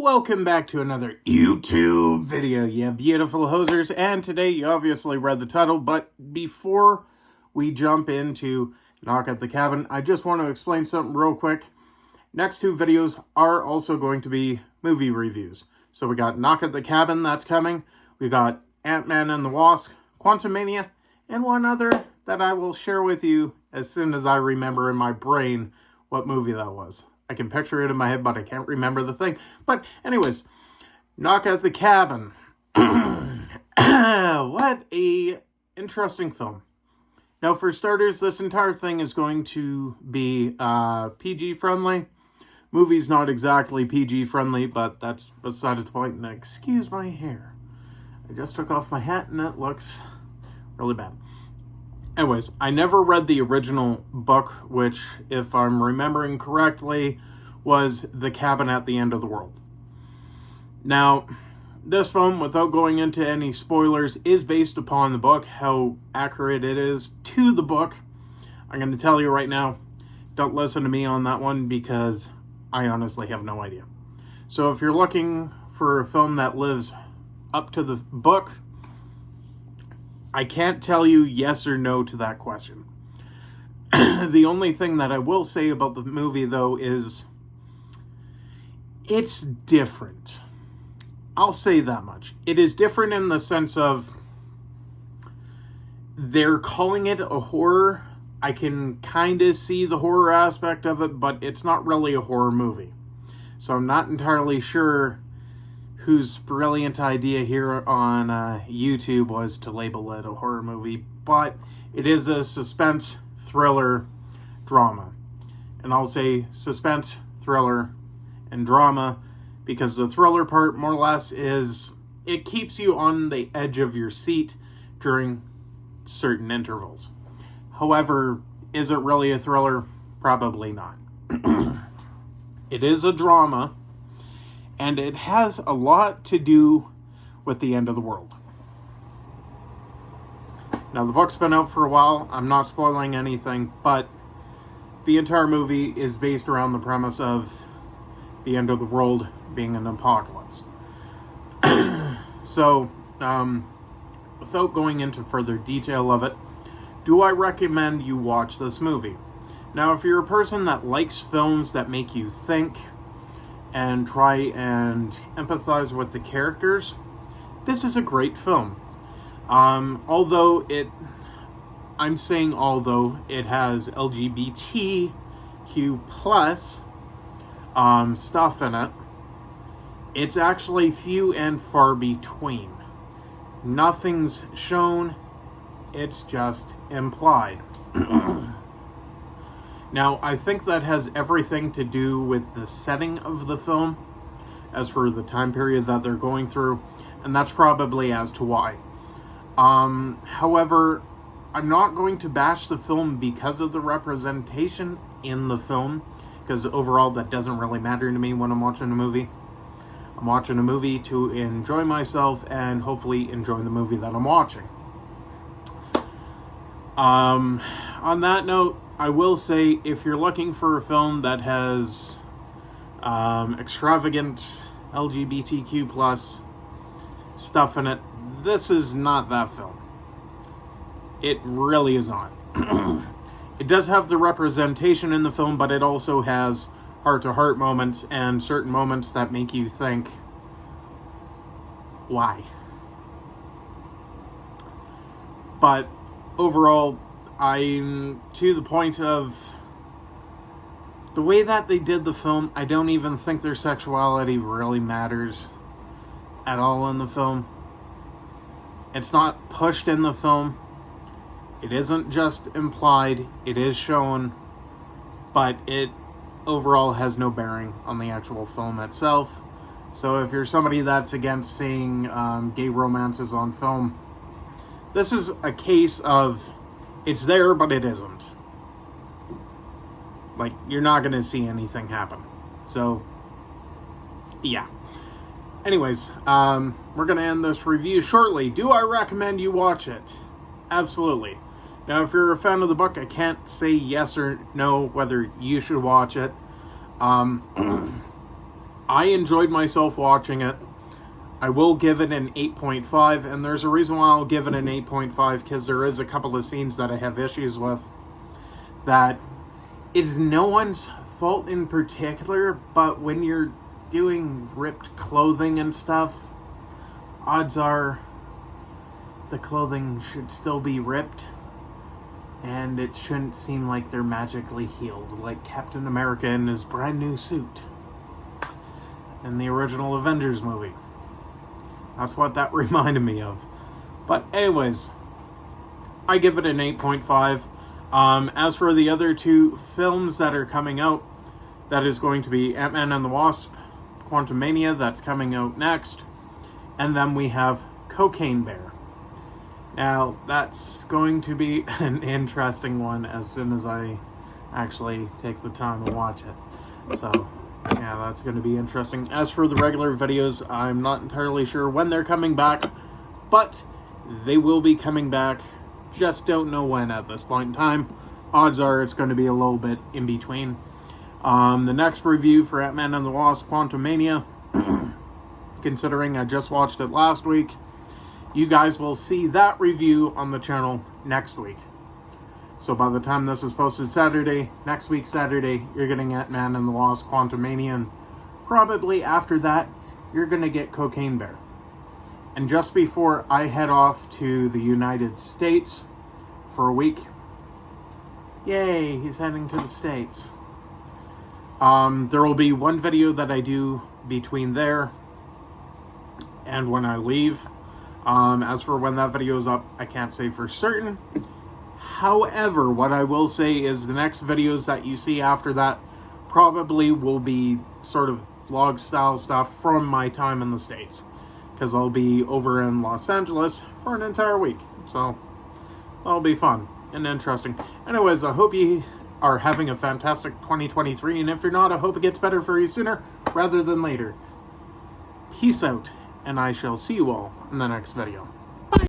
Welcome back to another YouTube video, you beautiful hosers. And today, you obviously read the title, but before we jump into Knock at the Cabin, I just want to explain something real quick. Next two videos are also going to be movie reviews. So we got Knock at the Cabin, that's coming. We got Ant-Man and the Wasp, Quantumania, and one other that I will share with you as soon as I remember in my brain what movie that was. I can picture it in my head, but I can't remember the thing. But anyways, Knock at the Cabin. What a interesting film. Now, for starters, this entire thing is going to be PG-friendly. Movie's not exactly PG-friendly, but that's besides the point. And excuse my hair. I just took off my hat, and it looks really bad. Anyways, I never read the original book, which, if I'm remembering correctly, was The Cabin at the End of the World. Now, this film, without going into any spoilers, is based upon the book. How accurate it is to the book, I'm going to tell you right now. Don't listen to me on that one, because I honestly have no idea. So if you're looking for a film that lives up to the book, I can't tell you yes or no to that question. The only thing that I will say about the movie, though, is it's different. I'll say that much. It is different in the sense of they're calling it a horror. I can kind of see the horror aspect of it, but it's not really a horror movie. So I'm not entirely sure whose brilliant idea here on YouTube was to label it a horror movie, but it is a suspense, thriller, drama. And I'll say suspense, thriller, and drama, because the thriller part, more or less, is it keeps you on the edge of your seat during certain intervals. However, is it really a thriller? Probably not. It is a drama, and it has a lot to do with the end of the world. Now, the book's been out for a while. I'm not spoiling anything, but the entire movie is based around the premise of the end of the world being an apocalypse. So, without going into further detail of it, do I recommend you watch this movie? Now, if you're a person that likes films that make you think and try and empathize with the characters, this is a great film. Although it has LGBTQ plus stuff in it, it's actually few and far between. Nothing's shown, it's just implied. Now, I think that has everything to do with the setting of the film, as for the time period that they're going through, and that's probably as to why. However, I'm not going to bash the film because of the representation in the film, because overall that doesn't really matter to me when I'm watching a movie. I'm watching a movie to enjoy myself and hopefully enjoy the movie that I'm watching. On that note, I will say, if you're looking for a film that has extravagant LGBTQ plus stuff in it, this is not that film. It really is not. It does have the representation in the film, but it also has heart-to-heart moments and certain moments that make you think, why? But overall, I'm to the point of the way that they did the film. I don't even think their sexuality really matters at all in the film. It's not pushed in the film. It isn't just implied. It is shown, but it overall has no bearing on the actual film itself. So if you're somebody that's against seeing gay romances on film, this is a case of it's there, but it isn't. Like, you're not going to see anything happen. So, yeah. Anyways, we're going to end this review shortly. Do I recommend you watch it? Absolutely. Now, if you're a fan of the book, I can't say yes or no whether you should watch it. I enjoyed myself watching it. I will give it an 8.5, and there's a reason why I'll give it an 8.5, because there is a couple of scenes that I have issues with. That it is no one's fault in particular, but when you're doing ripped clothing and stuff, odds are the clothing should still be ripped, and it shouldn't seem like they're magically healed, like Captain America in his brand new suit in the original Avengers movie. That's what that reminded me of. But anyways, I give it an 8.5. As for the other two films that are coming out, that is going to be Ant-Man and the Wasp, Quantumania, that's coming out next. And then we have Cocaine Bear. Now, that's going to be an interesting one as soon as I actually take the time to watch it. So, yeah, that's going to be interesting. As for the regular videos, I'm not entirely sure when they're coming back, but they will be coming back. Just don't know when at this point in time. Odds are it's going to be a little bit in between. The next review for Ant-Man and the Wasp, Quantumania, considering I just watched it last week, you guys will see that review on the channel next week. So by the time this is posted Saturday, next week Saturday, you're getting Ant-Man and the Wasp, Quantumania, and probably after that, you're going to get Cocaine Bear. And just before I head off to the United States for a week, yay, he's heading to the States. There will be one video that I do between there and when I leave. As for when that video is up, I can't say for certain. However, what I will say is the next videos that you see after that probably will be sort of vlog style stuff from my time in the States, because I'll be over in Los Angeles for an entire week. So that'll be fun and interesting. Anyways, I hope you are having a fantastic 2023, and if you're not, I hope it gets better for you sooner rather than later. Peace out, and I shall see you all in the next video.